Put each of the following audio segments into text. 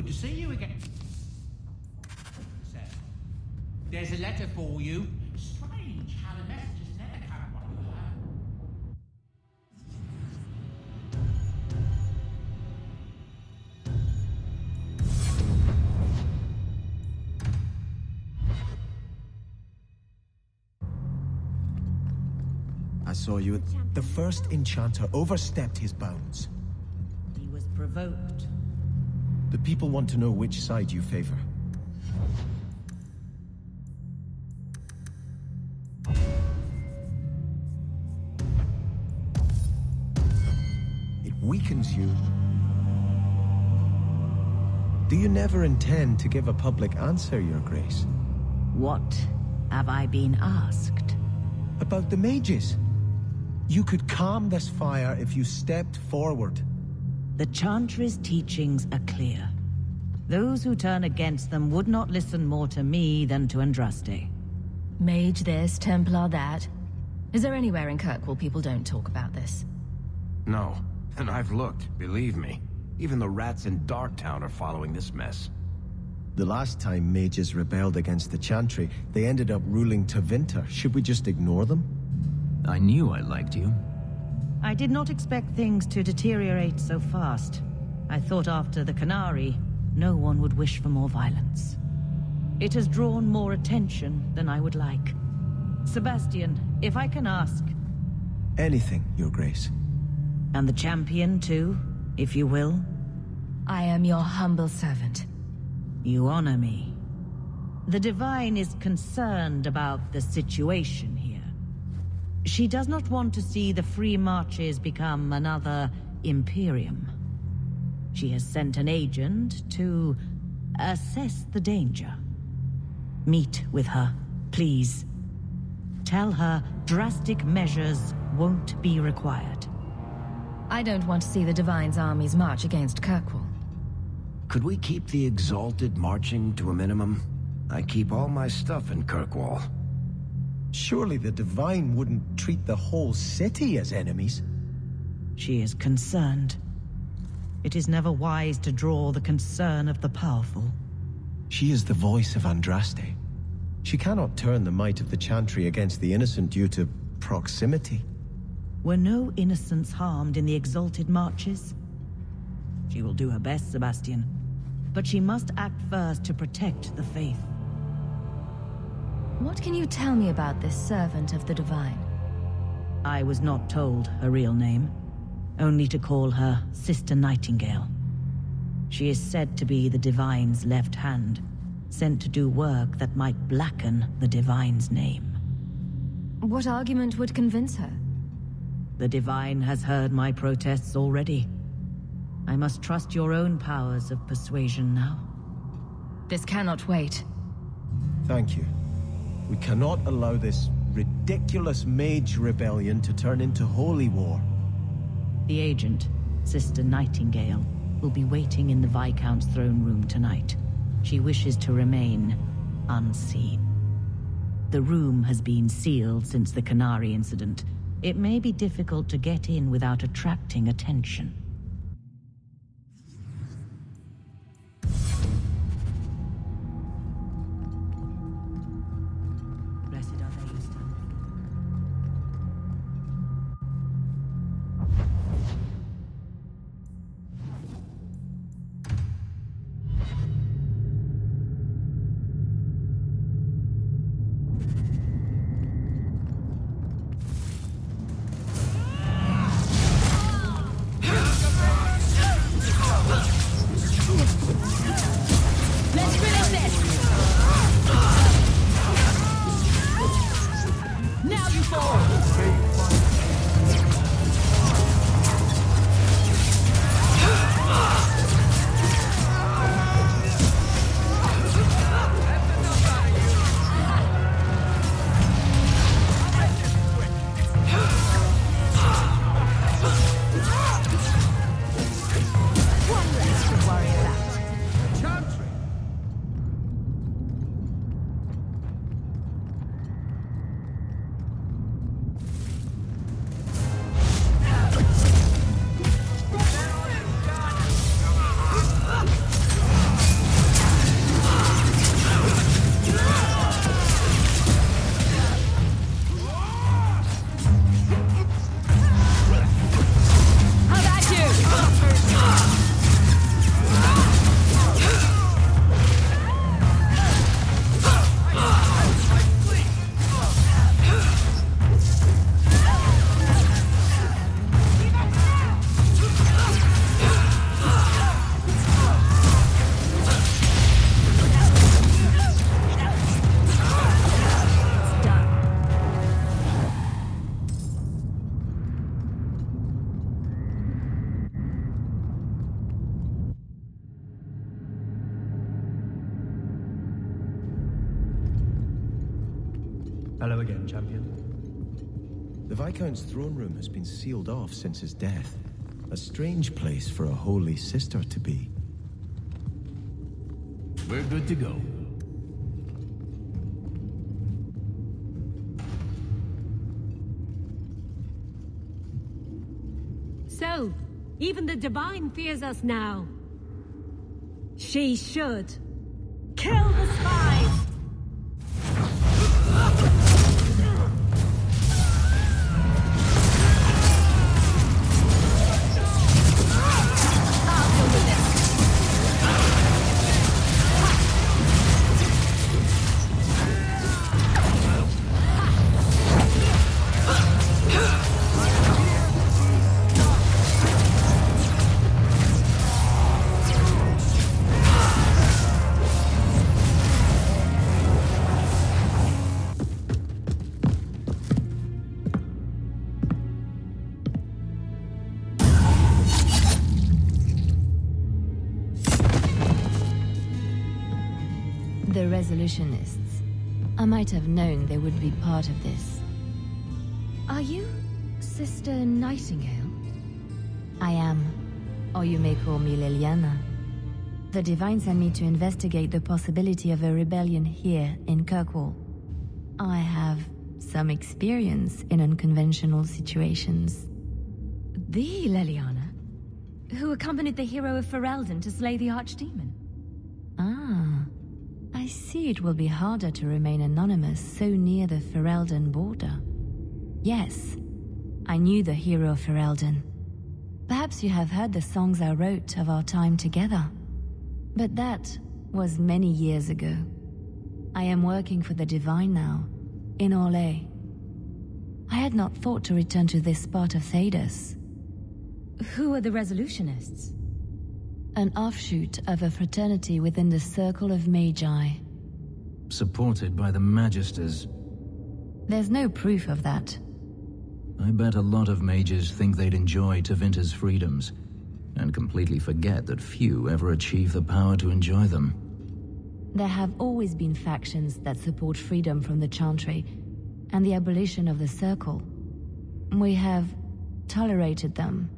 good to see you again. Sir, there's a letter for you. Strange how the messages never come while you're alone. I saw you at... The first enchanter overstepped his bounds. He was provoked. The people want to know which side you favor. It weakens you. Do you never intend to give a public answer, Your Grace? What have I been asked? About the mages. You could calm this fire if you stepped forward. The Chantry's teachings are clear. Those who turn against them would not listen more to me than to Andraste. Mage this, Templar that. Is there anywhere in Kirkwall people don't talk about this? No, and I've looked, believe me. Even the rats in Darktown are following this mess. The last time mages rebelled against the Chantry, they ended up ruling Tevinter. Should we just ignore them? I knew I liked you. I did not expect things to deteriorate so fast. I thought after the Canary, no one would wish for more violence. It has drawn more attention than I would like. Sebastian, if I can ask... Anything, Your Grace. And the champion too, if you will? I am your humble servant. You honor me. The Divine is concerned about the situation here. She does not want to see the Free Marches become another Imperium. She has sent an agent to assess the danger. Meet with her, please. Tell her drastic measures won't be required. I don't want to see the Divine's armies march against Kirkwall. Could we keep the Exalted marching to a minimum? I keep all my stuff in Kirkwall. Surely the Divine wouldn't treat the whole city as enemies. She is concerned. It is never wise to draw the concern of the powerful. She is the voice of Andraste. She cannot turn the might of the Chantry against the innocent due to proximity. Were no innocents harmed in the Exalted marches? She will do her best, Sebastian. But she must act first to protect the faith. What can you tell me about this servant of the Divine? I was not told her real name, only to call her Sister Nightingale. She is said to be the Divine's left hand, sent to do work that might blacken the Divine's name. What argument would convince her? The Divine has heard my protests already. I must trust your own powers of persuasion now. This cannot wait. Thank you. We cannot allow this ridiculous mage rebellion to turn into holy war. The agent, Sister Nightingale, will be waiting in the Viscount's throne room tonight. She wishes to remain unseen. The room has been sealed since the Canary incident. It may be difficult to get in without attracting attention. Hello again, champion. The Viscount's throne room has been sealed off since his death. A strange place for a holy sister to be. We're good to go. So, even the Divine fears us now. She should. Kill the spies! The Resolutionists. I might have known they would be part of this. Are you Sister Nightingale? I am. Or you may call me Liliana. The Divine sent me to investigate the possibility of a rebellion here in Kirkwall. I have some experience in unconventional situations. The Liliana, who accompanied the Hero of Ferelden to slay the Archdemon. Ah, I see it will be harder to remain anonymous so near the Ferelden border. Yes, I knew the Hero of Ferelden. Perhaps you have heard the songs I wrote of our time together. But that was many years ago. I am working for the Divine now, in Orlais. I had not thought to return to this part of Thedas. Who are the Resolutionists? An offshoot of a fraternity within the Circle of Magi. Supported by the Magisters. There's no proof of that. I bet a lot of mages think they'd enjoy Tevinter's freedoms, and completely forget that few ever achieve the power to enjoy them. There have always been factions that support freedom from the Chantry and the abolition of the Circle. We have tolerated them,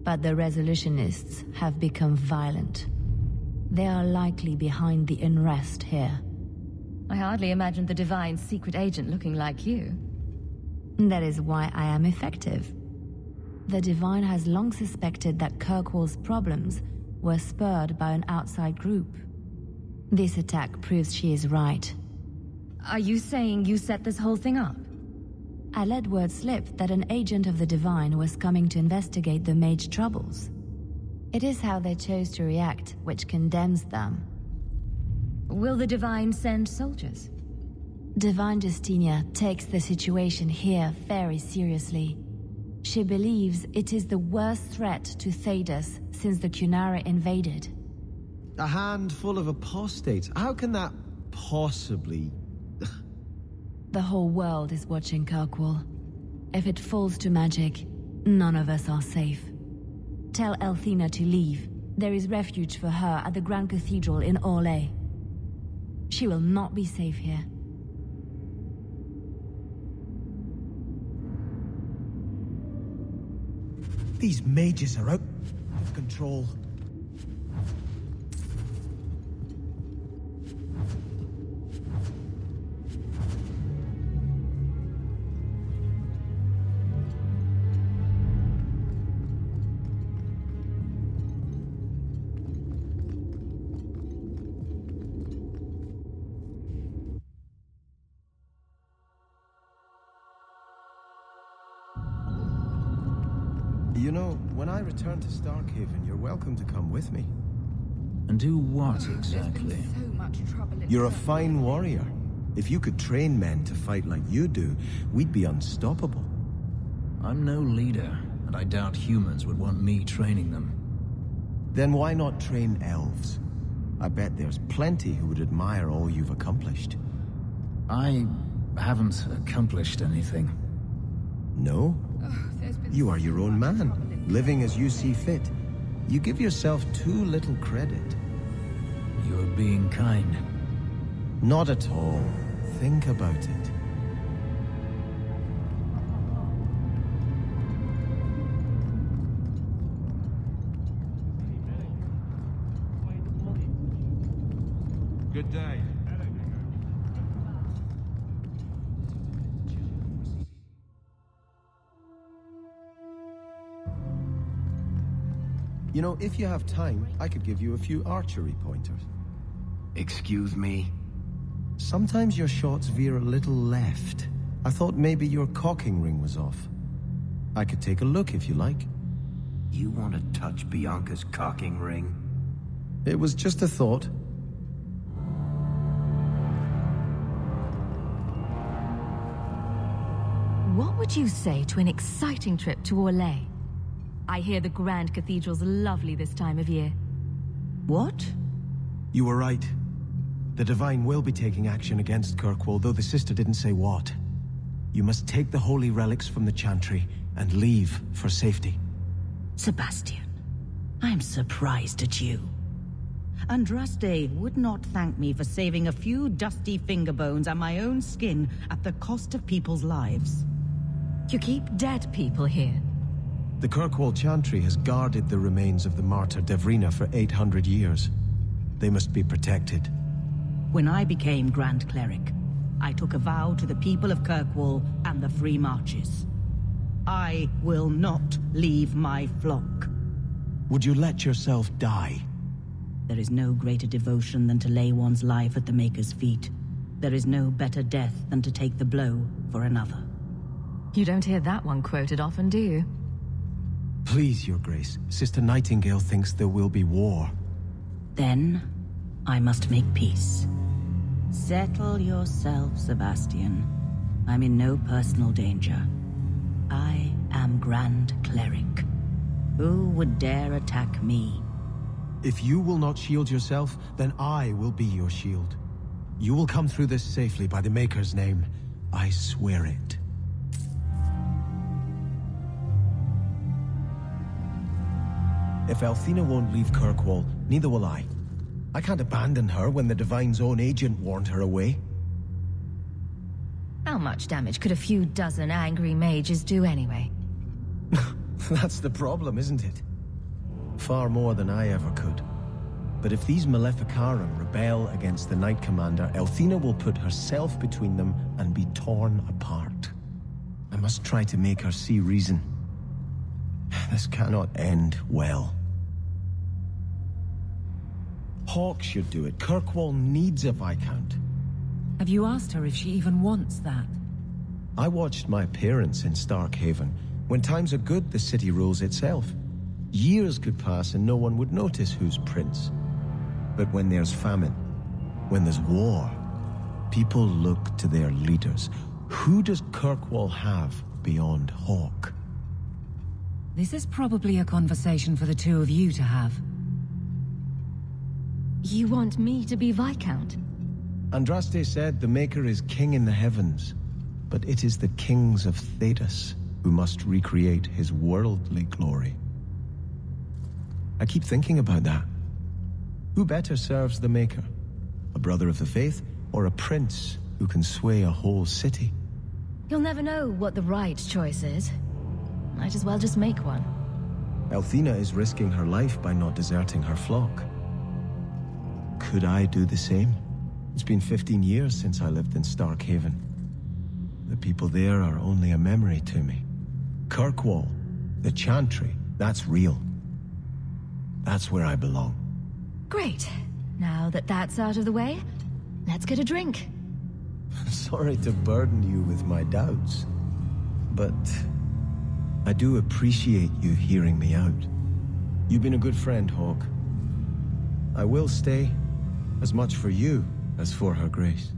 but the Resolutionists have become violent. They are likely behind the unrest here. I hardly imagined the Divine's secret agent looking like you. That is why I am effective. The Divine has long suspected that Kirkwall's problems were spurred by an outside group. This attack proves she is right. Are you saying you set this whole thing up? I let word slip that an agent of the Divine was coming to investigate the Mage troubles. It is how they chose to react which condemns them. Will the Divine send soldiers? Divine Justinia takes the situation here very seriously. She believes it is the worst threat to Thedas since the Cunara invaded. A handful of apostates. How can that possibly... The whole world is watching Kirkwall. If it falls to magic, none of us are safe. Tell Elthina to leave. There is refuge for her at the Grand Cathedral in Orlais. She will not be safe here. These mages are out of control. You know, when I return to Starkhaven, you're welcome to come with me. And do what exactly? You're a fine warrior. If you could train men to fight like you do, we'd be unstoppable. I'm no leader, and I doubt humans would want me training them. Then why not train elves? I bet there's plenty who would admire all you've accomplished. I haven't accomplished anything. No? You are your own man, living as you see fit. You give yourself too little credit. You're being kind. Not at all. Think about it. Good day. You know, if you have time, I could give you a few archery pointers. Excuse me? Sometimes your shots veer a little left. I thought maybe your cocking ring was off. I could take a look if you like. You want to touch Bianca's cocking ring? It was just a thought. What would you say to an exciting trip to Orlais? I hear the Grand Cathedral's lovely this time of year. What? You were right. The Divine will be taking action against Kirkwall, though the sister didn't say what. You must take the holy relics from the Chantry and leave for safety. Sebastian, I'm surprised at you. Andraste would not thank me for saving a few dusty finger bones and my own skin at the cost of people's lives. You keep dead people here. The Kirkwall Chantry has guarded the remains of the martyr Devrina for 800 years. They must be protected. When I became Grand Cleric, I took a vow to the people of Kirkwall and the Free Marches. I will not leave my flock. Would you let yourself die? There is no greater devotion than to lay one's life at the Maker's feet. There is no better death than to take the blow for another. You don't hear that one quoted often, do you? Please, Your Grace. Sister Nightingale thinks there will be war. Then, I must make peace. Settle yourself, Sebastian. I'm in no personal danger. I am Grand Cleric. Who would dare attack me? If you will not shield yourself, then I will be your shield. You will come through this safely by the Maker's name. I swear it. If Elthina won't leave Kirkwall, neither will I. I can't abandon her when the Divine's own agent warned her away. How much damage could a few dozen angry mages do anyway? That's the problem, isn't it? Far more than I ever could. But if these Maleficarum rebel against the Knight Commander, Elthina will put herself between them and be torn apart. I must try to make her see reason. This cannot end well. Hawke should do it. Kirkwall needs a Viscount. Have you asked her if she even wants that? I watched my parents in Starkhaven. When times are good, the city rules itself. Years could pass and no one would notice who's prince. But when there's famine, when there's war, people look to their leaders. Who does Kirkwall have beyond Hawke? This is probably a conversation for the two of you to have. You want me to be Viscount? Andraste said the Maker is king in the heavens, but it is the kings of Thedas who must recreate his worldly glory. I keep thinking about that. Who better serves the Maker? A brother of the faith, or a prince who can sway a whole city? You'll never know what the right choice is. Might as well just make one. Elthina is risking her life by not deserting her flock. Could I do the same? It's been 15 years since I lived in Starkhaven. The people there are only a memory to me. Kirkwall, the Chantry, that's real. That's where I belong. Great. Now that that's out of the way, let's get a drink. Sorry to burden you with my doubts, but I do appreciate you hearing me out. You've been a good friend, Hawke. I will stay, as much for you as for her grace.